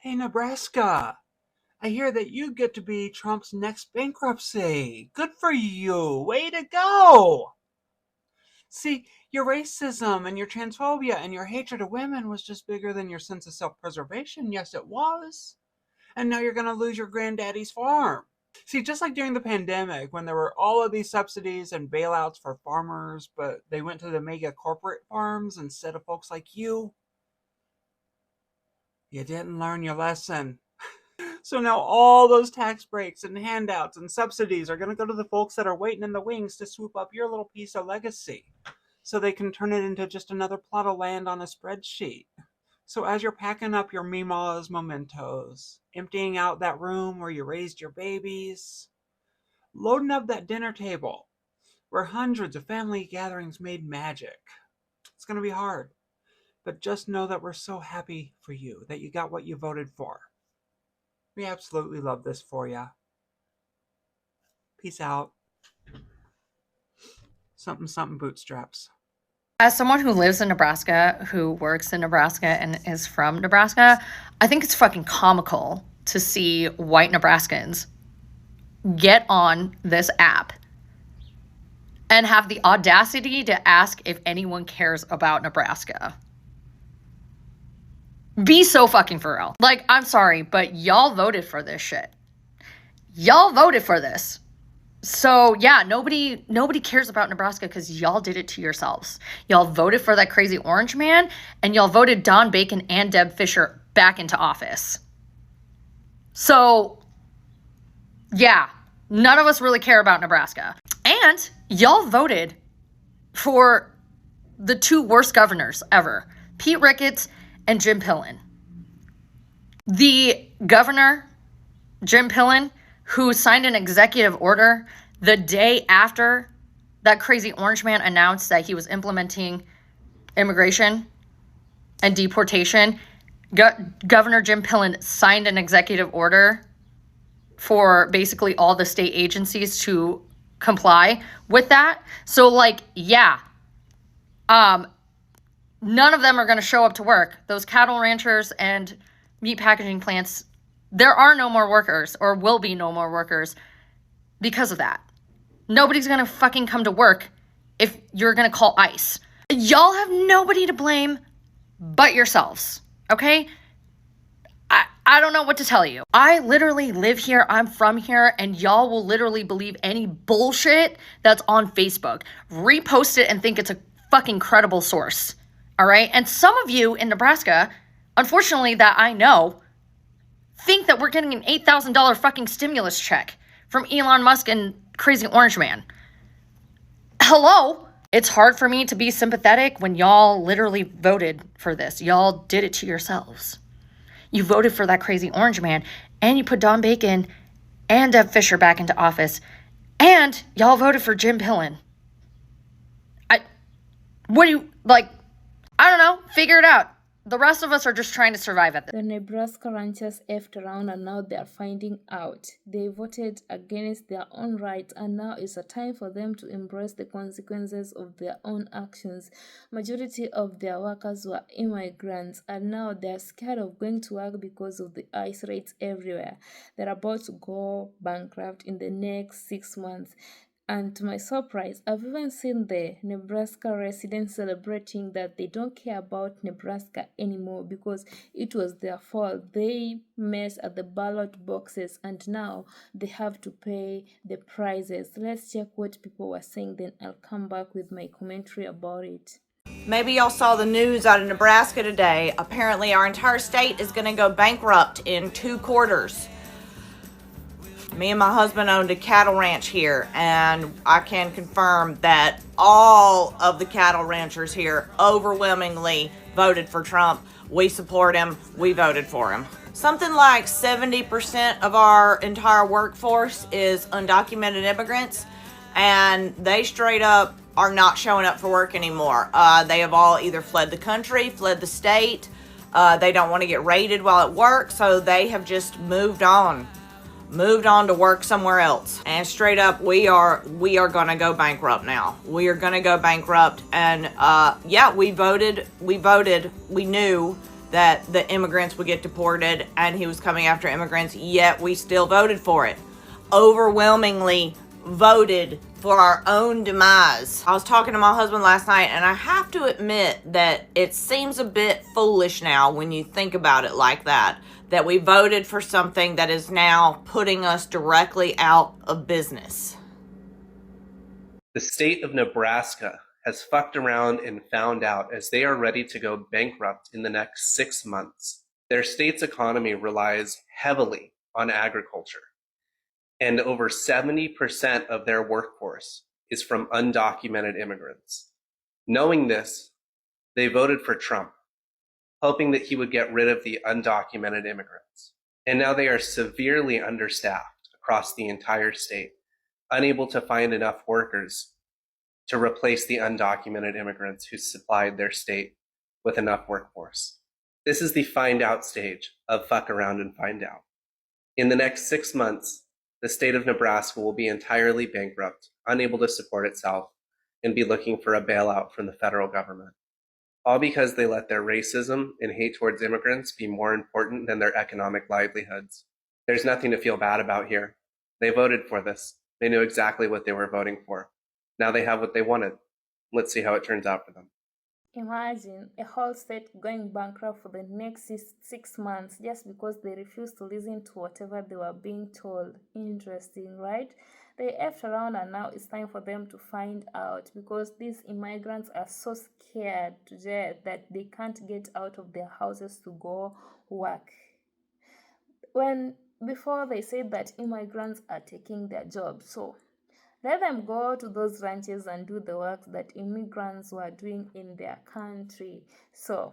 Hey, Nebraska, I hear that you get to be Trump's next bankruptcy. Good for you. Way to go. See, your racism and your transphobia and your hatred of women was just bigger than your sense of self-preservation. Yes, it was. And now you're going to lose your granddaddy's farm. See, just like during the pandemic, when there were all of these subsidies and bailouts for farmers, but they went to the mega corporate farms instead of folks like you didn't learn your lesson. So now all those tax breaks and handouts and subsidies are going to go to the folks that are waiting in the wings to swoop up your little piece of legacy so they can turn it into just another plot of land on a spreadsheet. So as you're packing up your Mima's mementos, emptying out that room where you raised your babies, loading up that dinner table where hundreds of family gatherings made magic, it's going to be hard. But just know that we're so happy for you that you got what you voted for. We absolutely love this for you. Peace out. Something, something bootstraps. As someone who lives in Nebraska, who works in Nebraska, and is from Nebraska, I think it's fucking comical to see white Nebraskans get on this app and have the audacity to ask if anyone cares about Nebraska. Be so fucking for real. Like, I'm sorry, but y'all voted for this shit. Y'all voted for this. So yeah, nobody cares about Nebraska because y'all did it to yourselves. Y'all voted for that crazy orange man, and y'all voted Don Bacon and Deb Fischer back into office. So yeah, none of us really care about Nebraska. And y'all voted for the two worst governors ever, Pete Ricketts and Jim Pillen. The governor, Jim Pillen, who signed an executive order the day after that crazy orange man announced that he was implementing immigration and deportation. Governor Jim Pillen signed an executive order for basically all the state agencies to comply with that. So, like, yeah, none of them are going to show up to work. Those cattle ranchers and meat packaging plants, there are no more workers, or will be no more workers because of that. Nobody's going to fucking come to work if you're going to call ICE. Y'all have nobody to blame but yourselves, okay? I don't know what to tell you. I literally live here. I'm from here, and y'all will literally believe any bullshit that's on Facebook. Repost it and think it's a fucking credible source, all right? And some of you in Nebraska, unfortunately, that I know, think that we're getting an $8,000 fucking stimulus check from Elon Musk and Crazy Orange Man. Hello? It's hard for me to be sympathetic when y'all literally voted for this. Y'all did it to yourselves. You voted for that Crazy Orange Man, and you put Don Bacon and Deb Fischer back into office, and y'all voted for Jim Pillen. What do you, like, I don't know, figure it out. The rest of us are just trying to survive at this. The Nebraska ranchers effed around, and now they are finding out. They voted against their own rights, and now it's a time for them to embrace the consequences of their own actions. Majority of their workers were immigrants, and now they're scared of going to work because of the ICE raids everywhere. They're about to go bankrupt in the next 6 months. And to my surprise, I've even seen the Nebraska residents celebrating that they don't care about Nebraska anymore because it was their fault. They messed at the ballot boxes, and now they have to pay the prices. Let's check what people were saying, then I'll come back with my commentary about it. Maybe y'all saw the news out of Nebraska today. Apparently our entire state is going to go bankrupt in 2 quarters. Me and my husband owned a cattle ranch here, and I can confirm that all of the cattle ranchers here overwhelmingly voted for Trump. We support him. We voted for him. Something like 70% of our entire workforce is undocumented immigrants, and they straight up are not showing up for work anymore. They have all either fled the country, fled the state. They don't want to get raided while at work, so they have just moved on to work somewhere else. And straight up, we are gonna go bankrupt now. We are gonna go bankrupt. And yeah, we voted. We knew that the immigrants would get deported and he was coming after immigrants, yet we still voted for it. Overwhelmingly voted for our own demise. I was talking to my husband last night, and I have to admit that it seems a bit foolish now when you think about it like that we voted for something that is now putting us directly out of business. The state of Nebraska has fucked around and found out as they are ready to go bankrupt in the next 6 months. Their state's economy relies heavily on agriculture, and over 70% of their workforce is from undocumented immigrants. Knowing this, they voted for Trump, hoping that he would get rid of the undocumented immigrants. And now they are severely understaffed across the entire state, unable to find enough workers to replace the undocumented immigrants who supplied their state with enough workforce. This is the find out stage of fuck around and find out. In the next 6 months, the state of Nebraska will be entirely bankrupt, unable to support itself, and be looking for a bailout from the federal government. All because they let their racism and hate towards immigrants be more important than their economic livelihoods. There's nothing to feel bad about here. They voted for this. They knew exactly what they were voting for. Now they have what they wanted. Let's see how it turns out for them. Imagine a whole state going bankrupt for the next 6 months just because they refused to listen to whatever they were being told. Interesting, right? They effed around, and now it's time for them to find out, because these immigrants are so scared to death that they can't get out of their houses to go work. Before they said that immigrants are taking their jobs, so let them go to those ranches and do the work that immigrants were doing in their country. So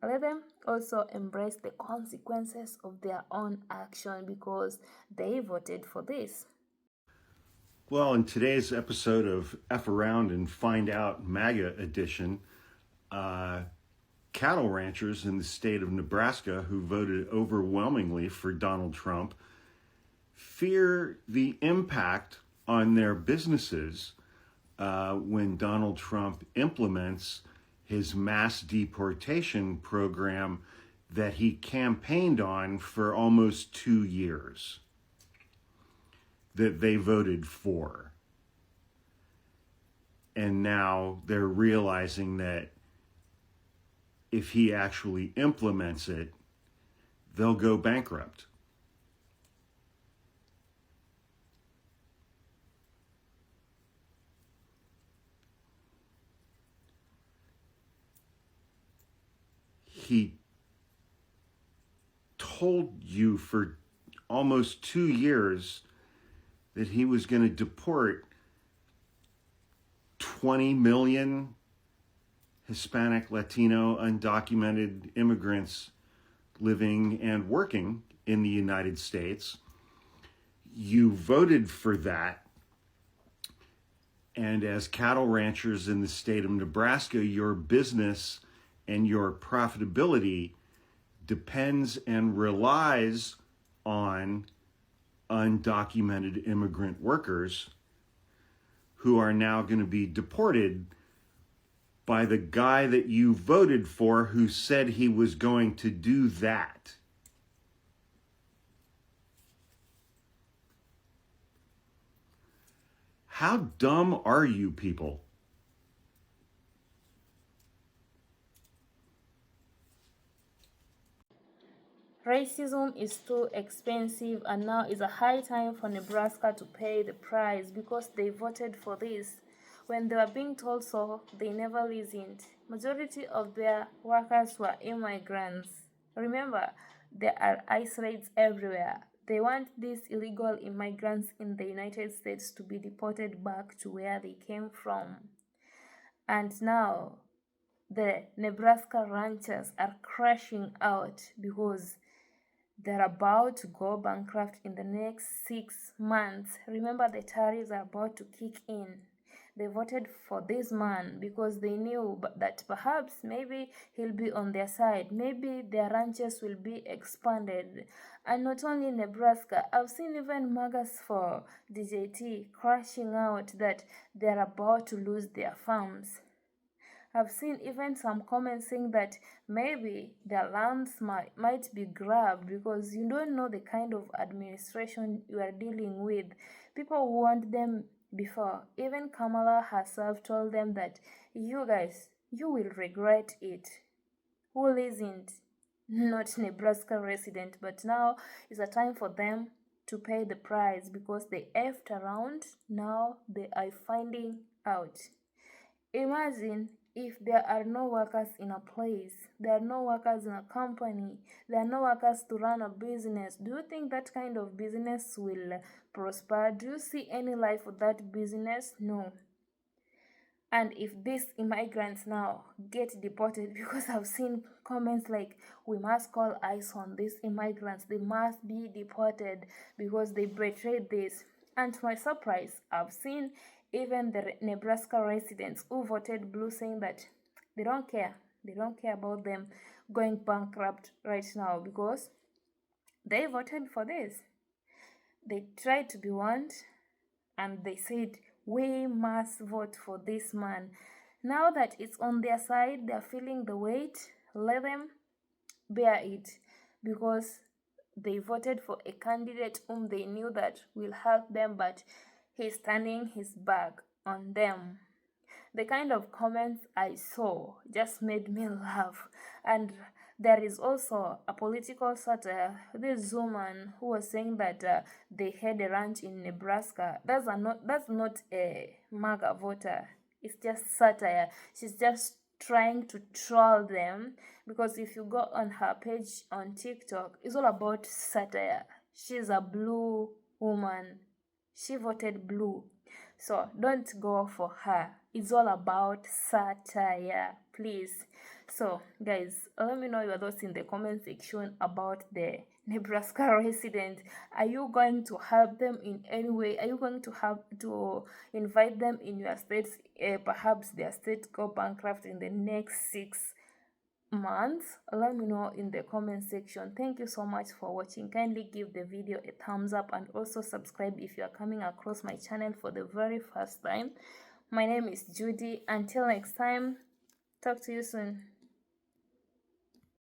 let them also embrace the consequences of their own action because they voted for this. Well, in today's episode of F Around and Find Out MAGA edition, cattle ranchers in the state of Nebraska who voted overwhelmingly for Donald Trump fear the impact on their businesses when Donald Trump implements his mass deportation program that he campaigned on for almost 2 years, that they voted for. And now they're realizing that if he actually implements it, they'll go bankrupt. He told you for almost 2 years that he was going to deport 20 million Hispanic, Latino, undocumented immigrants living and working in the United States. You voted for that. And as cattle ranchers in the state of Nebraska, your business and your profitability depends and relies on undocumented immigrant workers who are now going to be deported by the guy that you voted for who said he was going to do that. How dumb are you people? Racism is too expensive, and now is a high time for Nebraska to pay the price because they voted for this. When they were being told so, they never listened. Majority of their workers were immigrants. Remember, there are ICE raids everywhere. They want these illegal immigrants in the United States to be deported back to where they came from. And now, the Nebraska ranchers are crashing out because they're about to go bankrupt in the next 6 months. Remember, the tariffs are about to kick in. They voted for this man because they knew that perhaps maybe he'll be on their side. Maybe their ranches will be expanded. And not only Nebraska, I've seen even MAGAs for DJT crashing out that they're about to lose their farms. I've seen even some comments saying that maybe their lands might be grabbed because you don't know the kind of administration you are dealing with. People warned them before. Even Kamala herself told them that you guys, you will regret it. Who isn't? Not Nebraska resident, but now is a time for them to pay the price because they effed around. Now they are finding out. Imagine if there are no workers in a place, there are no workers in a company, there are no workers to run a business. Do you think that kind of business will prosper? Do you see any life with that business? No. And if these immigrants now get deported, because I've seen comments like, we must call ICE on these immigrants, they must be deported because they betrayed this. And to my surprise, I've seen even the Nebraska residents who voted blue saying that they don't care. They don't care about them going bankrupt right now because they voted for this. They tried to be warned and they said, we must vote for this man. Now that it's on their side, they're feeling the weight. Let them bear it because they voted for a candidate whom they knew that will help them, but he's turning his back on them. The kind of comments I saw just made me laugh. And there is also a political satire. This woman who was saying that they had a ranch in Nebraska. That's not a MAGA voter. It's just satire. She's just trying to troll them because if you go on her page on TikTok, it's all about satire. She's a blue woman. She voted blue. So don't go for her. It's all about satire, please. So guys, let me know your thoughts in the comment section about the Nebraska resident. Are you going to help them in any way? Are you going to have to invite them in your states? Perhaps their state go bankrupt in the next 6 months. Let me know in the comment section. Thank you so much for watching. Kindly give the video a thumbs up and also subscribe if you are coming across my channel for the very first time. My name is Judy. Until next time, talk to you soon.